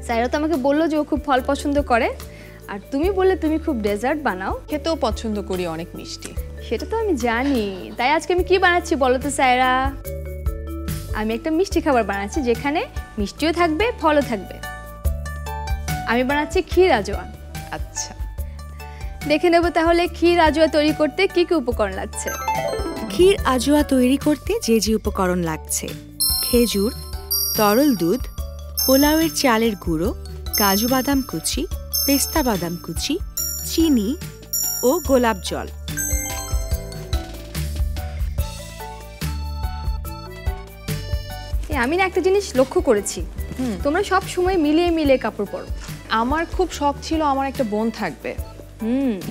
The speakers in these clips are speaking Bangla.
সাইরা তো আমাকে বললো যে ও খুব ফল পছন্দ করে, আর তুমি বললে তুমি খুব ডেজার্ট বানাও। খেতেও পছন্দ করি অনেক মিষ্টি। সেটা তো আমি জানি, তাই আজকে আমি কি বানাচ্ছি বলো তো সাইরা? আমি একটা মিষ্টি খাবার বানাচ্ছি যেখানে মিষ্টিও থাকবে ফলও থাকবে। আমি বানাচ্ছি ক্ষীর আজোয়া। আচ্ছা, দেখে নেব তাহলে ক্ষীর আজোয়া তৈরি করতে কি কি উপকরণ লাগছে। ক্ষীর আজোয়া তৈরি করতে যে যে উপকরণ লাগছে: খেজুর, তরল দুধ, পোলাওয়ের চালের গুঁড়ো, কাজু বাদাম কুচি, পেস্তা বাদাম কুচি, চিনি ও গোলাপ জল। আমি না একটা জিনিস লক্ষ্য করেছি, তোমরা সব সময় মিলিয়ে মিলিয়ে কাপড় পরো। আমার খুব শখ ছিল আমার একটা বোন থাকবে,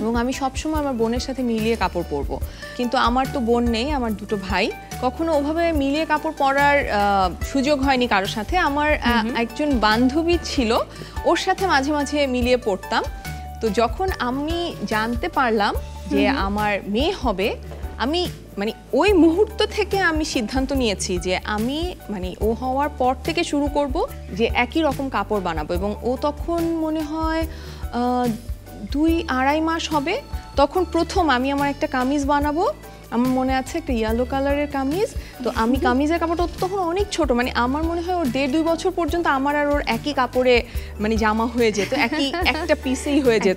এবং আমি সবসময় আমার বোনের সাথে মিলিয়ে কাপড় পরবো, কিন্তু আমার তো বোন নেই, আমার দুটো ভাই। কখনো ওভাবে মিলিয়ে কাপড় পরার সুযোগ হয়নি কারোর সাথে। আমার একজন বান্ধবী ছিল, ওর সাথে মাঝে মাঝে মিলিয়ে পরতাম। তো যখন আমি জানতে পারলাম যে আমার মেয়ে হবে, আমি মানে ওই মুহূর্ত থেকে আমি সিদ্ধান্ত নিয়েছি যে আমি মানে ও হওয়ার পর থেকে শুরু করব যে একই রকম কাপড় বানাবো। এবং ও তখন মনে হয় 2-2.5 মাস হবে, তখন প্রথম আমি আমার একটা কামিজ বানাবো। আমার মনে আছে একটা ইয়েলো কালারের কামিজ। তো আমি কামিজের কাপড়টা তখন অনেক ছোট, মানে আমার মনে হয় ওর 1.5-2 বছর পর্যন্ত আমার আর ওর একই কাপড়ে মানে জামা হয়ে যেত, একই একটা পিসেই হয়ে যেত।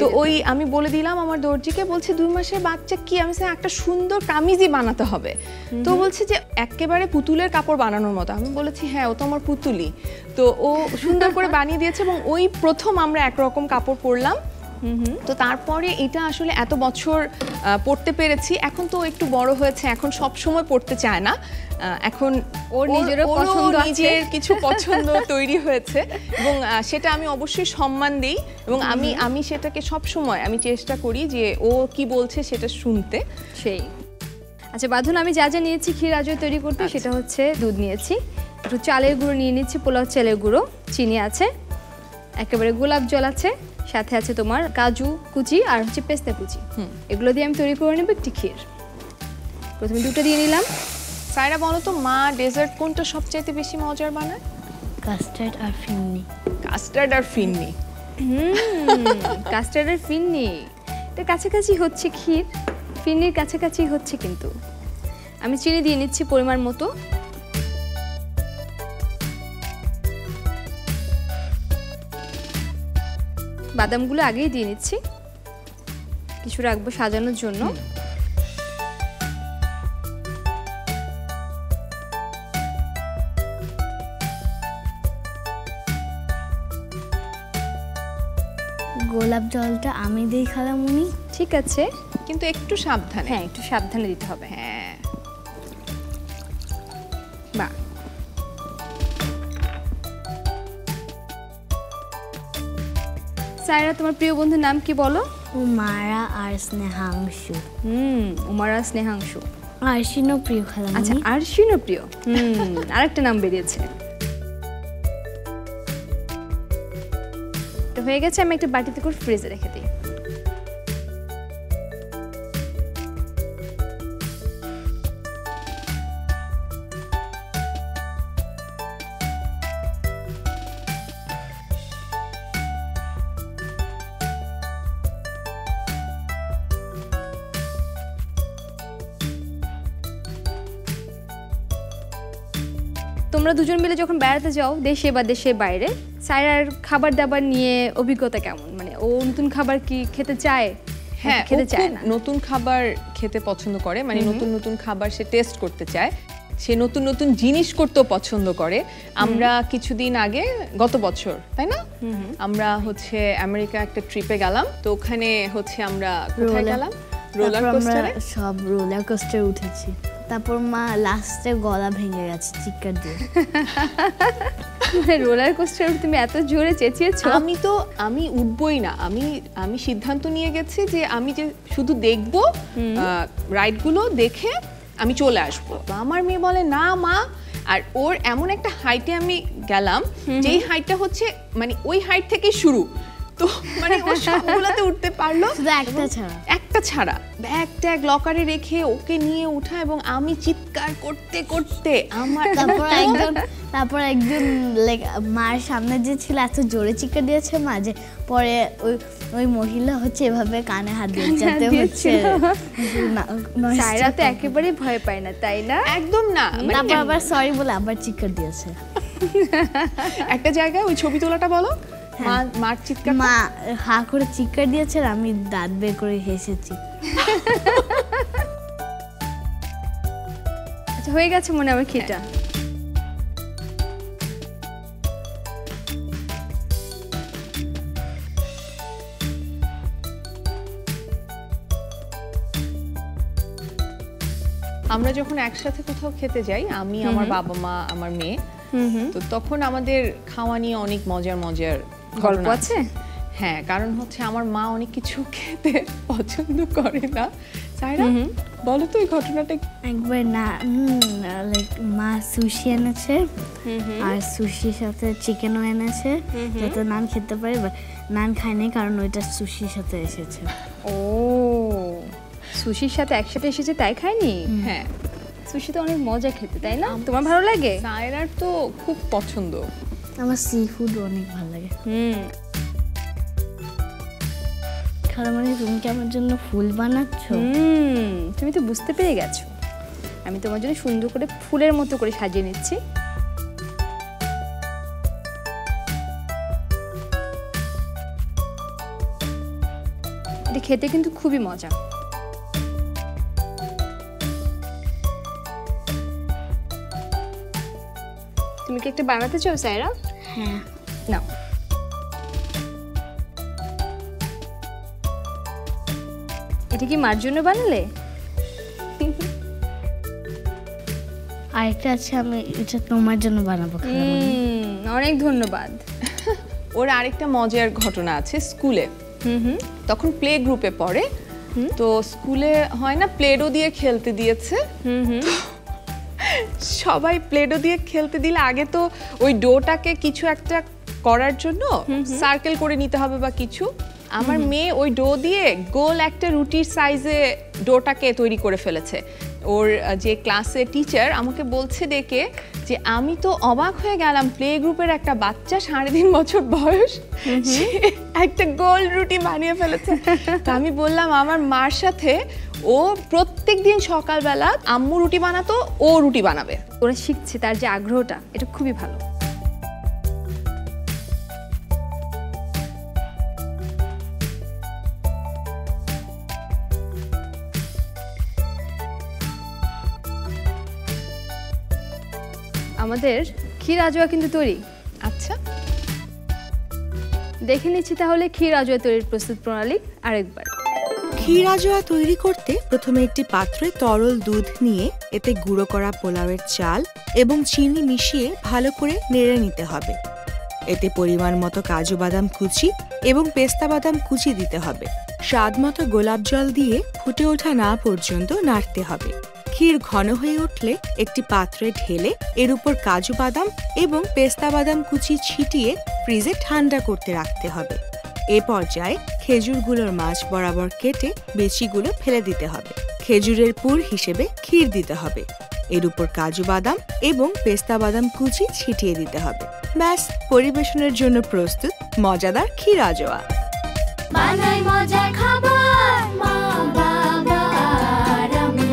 তো ওই আমি বলে দিলাম আমার দর্জিকে, বলছে 2 মাসের বাচ্চা কি, আমি একটা সুন্দর কামিজই বানাতে হবে। তো বলছে যে একেবারে পুতুলের কাপড় বানানোর মতো। আমি বলেছি হ্যাঁ, ও তো আমার পুতুলি। তো ও সুন্দর করে বানিয়ে দিয়েছে, এবং ওই প্রথম আমরা একরকম কাপড় পরলাম। তো তারপরে এটা আসলে এত বছর পড়তে পেরেছি। এখন তো একটু বড় হয়েছে, এখন সব সময় পড়তে চায় না, এখন ওর নিজের পছন্দ, নিজের কিছু পছন্দ তৈরি হয়েছে, এবং সেটা আমি অবশ্যই সম্মান দিই। এবং আমি সেটাকে সব সময় আমি চেষ্টা করি যে ও কি বলছে সেটা শুনতে। সেই আচ্ছা বাঁধন, আমি যা যা নিয়েছি ক্ষীর আজোয়া তৈরি করতে, সেটা হচ্ছে দুধ নিয়েছি, একটু চালের গুঁড়ো নিয়ে নিচ্ছি, পোলাও চালের গুঁড়ো, চিনি আছে, একেবারে গোলাপ জল আছে, সাথে আছে তোমার কাজু কুচি আর হচ্ছে পেস্তা কুচি। এগুলো দিয়ে আমি তৈরি করে নেব একটি ক্ষীর। প্রথমে দুটো দিয়ে নিলাম। সাইরা বলো তো, মা ডেজার্ট কোনটা সবচাইতে বেশি মজার বানায়? কাস্টার্ড আর ফিরনি। কাস্টার্ড আর ফিরনি। কাস্টার্ড আর ফিরনি এটা কাছাকাছি হচ্ছে, ক্ষীর ফিরনির কাছাকাছি হচ্ছে, কিন্তু আমি চিনি দিয়ে নিচ্ছি পরিমাণ মতো। বাদামগুলো আগেই দিয়ে নিচ্ছি, কিছু রাখবো সাজানোর জন্য। গোলাপ জলটা আমি দিই খালামুনি। ঠিক আছে, কিন্তু একটু সাবধানে। হ্যাঁ, একটু সাবধানে দিতে হবে। হ্যাঁ, বাহ। সাইরা, তোমার প্রিয় বন্ধুর নাম কি বলো? উমারা আর স্নেহাংশু। উমারা স্নেহাংশু। আরশিনও প্রিয় খালামুনি। আচ্ছা, আরশিনও প্রিয়। আরেকটা নাম বেরিয়েছে। তো হয়ে গেছে, আমি একটা বাটিতে করে ফ্রিজে রেখে দিই। তোমরা দুজন মিলে যখন বেড়াতে যাও দেশে বা দেশের বাইরে, সাইরার খাবার দাবার নিয়ে অভিজ্ঞতা কেমন? মানে ও নতুন খাবার কি খেতে চায়? হ্যাঁ, খেতে চায় না? নতুন খাবার খেতে পছন্দ করে, মানে নতুন নতুন খাবার সে টেস্ট করতে চায়, সে নতুন নতুন জিনিস করতেও পছন্দ করে। আমরা কিছুদিন আগে, গত বছর তাই না, আমরা হচ্ছে আমেরিকা একটা ট্রিপে গেলাম। তো ওখানে হচ্ছে আমরা কোথায় গেলাম? রোলার কোস্টারে। সব রোলার কোস্টারে উঠেছি। তারপর মা লাস্টে গলা ভেঙে গেছে চিৎকার দিয়ে। রোলার কোস্টারে তুমি এত জোরে চেঁচিয়েছো? আমি উঠবই না। আমি সিদ্ধান্ত নিয়ে গেছি যে আমি যে শুধু দেখবো, রাইডগুলো দেখে আমি চলে আসবো। আমার মেয়ে বলে না মা, আর ওর এমন একটা হাইটে আমি গেলাম যেই হাইটটা হচ্ছে মানে ওই হাইট থেকে শুরু। তো মানে ও সবগুলোতে উঠতে পারলো, শুধু একটা ছাড়া। একটা ধাক্কা ছাড়া ব্যাগ ট্যাগ লকারে রেখে ওকে নিয়ে উঠা, এবং আমি চিৎকার করতে করতে আমার তারপর একজন লাইক মার সামনে যে ছিল এত জোরে চিৎকার দিয়েছে মা যে পরে ওই মহিলা হচ্ছে এভাবে কানে হাত দিয়ে যাতে হচ্ছে সায়রা তো একেবারেই ভয় পায় না, তাই না? একদম না। তারপর আবার সরি বলে আবার চিৎকার দিয়েছে। একটা জায়গায় ওই ছবি তোলাটা বলো, মার চিৎকার, মা হা করে চিৎকার দিয়েছে আর আমি দাঁত বের করে হেসেছি। আচ্ছা, হয়ে গেছে মনে আমার খিটা। আমরা যখন একসাথে কোথাও খেতে যাই, আমি আমার বাবা মা আমার মেয়ে, তো তখন আমাদের খাওয়া নিয়ে অনেক মজার গল্প আছে। হ্যাঁ, কারণ হচ্ছে আমার মা অনেক কিছু খেতে পছন্দ করে না। সায়রা বলো তো এই ঘটনাটা। একবার না লাইক মা সুশি এনেছে আর সুশির সাথে চিকেনও এনেছে যাতে নান খেতে পারে, বাট নান খায়নি কারণ ওইটা সুশির সাথে এসেছে। ও, সুশির সাথে একসাথে এসেছে তাই খায়নি? হ্যাঁ, সুশি তো অনেক মজা খেতে, তাই না? তোমার ভালো লাগে? সায়রার তো খুব পছন্দ। আমার সি ফুড অনেক ভালো লাগে। খালামণি, তুমি কি আমার জন্য ফুল বানাচ্ছ? তুমি তো বুঝতে পেরে গেছো, আমি তোমার জন্য সুন্দর করে ফুলের মতো করে সাজিয়ে নিচ্ছি। এটা খেতে কিন্তু খুবই মজা। তুমি কি একটা বানাতে চাও সায়রা? হ্যাঁ। নাও। এটা কি মার জন্য বানালে? আরেকটা আছে, আমি এটা তোমার জন্য বানাবো। অনেক ধন্যবাদ। ওর আরেকটা মজার ঘটনা আছে স্কুলে। তখন প্লে গ্রুপে পড়ে, তো স্কুলে হয় না প্লেডো দিয়ে খেলতে দিয়েছে। সবাই প্লেডো দিয়ে খেলতে দিলে আগে তো ওই ডোটাকে কিছু একটা করার জন্য সার্কেল করে নিতে হবে বা কিছু। আমার মেয়ে ওই ডো দিয়ে গোল একটা রুটির সাইজে ডোটাকে তৈরি করে ফেলেছে। ওর যে ক্লাসে টিচার আমাকে বলছে দেখে যে আমি তো অবাক হয়ে গেলাম, প্লে গ্রুপের একটা বাচ্চা 3.5 বছর বয়স একটা গোল রুটি বানিয়ে ফেলেছে। তো আমি বললাম আমার মার সাথে ও প্রত্যেকদিন সকালবেলা আম্মু রুটি বানাতো, ও রুটি বানাবে। ওরা শিখছে, তার যে আগ্রহটা, এটা খুবই ভালো। আমাদের ক্ষীর আজোয়া কিন্তু তৈরি। আচ্ছা, দেখে নিচ্ছি তাহলে ক্ষীর আজোয়া তৈরির প্রস্তুত প্রণালী আরেকবার। ক্ষীর আজোয়া তৈরি করতে প্রথমে একটি পাত্রে তরল দুধ নিয়ে এতে গুঁড়ো করা পোলাওয়ের চাল এবং চিনি মিশিয়ে ভালো করে নেড়ে নিতে হবে। এতে পরিমাণ মতো কাজু বাদাম কুচি এবং পেস্তা বাদাম কুচি দিতে হবে। স্বাদ মতো গোলাপ জল দিয়ে ফুটে ওঠা না পর্যন্ত নাড়তে হবে। ক্ষীর ঘন হয়ে উঠলে একটি পাত্রে ঢেলে এর উপর কাজু বাদাম এবং পেস্তা বাদাম কুচি ছিটিয়ে ফ্রিজে ঠান্ডা করতে রাখতে হবে। এ পর্যায়ে খেজুরগুলোর মাঝ বরাবর কেটে বিচিগুলো ফেলে দিতে হবে। খেজুরের পুর হিসেবে ক্ষীর দিতে হবে। এর উপর কাজু বাদাম এবং পেস্তা বাদাম কুচি ছিটিয়ে দিতে হবে। ব্যাস, পরিবেশনের জন্য প্রস্তুত মজাদার ক্ষীর আজোয়া। বানাই মজার খাবার মা বাবার আমি।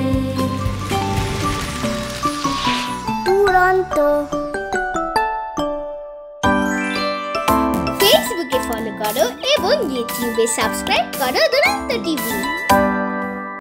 দুরন্ত। ফেসবুকে ফলো করো এবং ইউটিউবে সাবস্ক্রাইব করো দুরন্ত টিভি।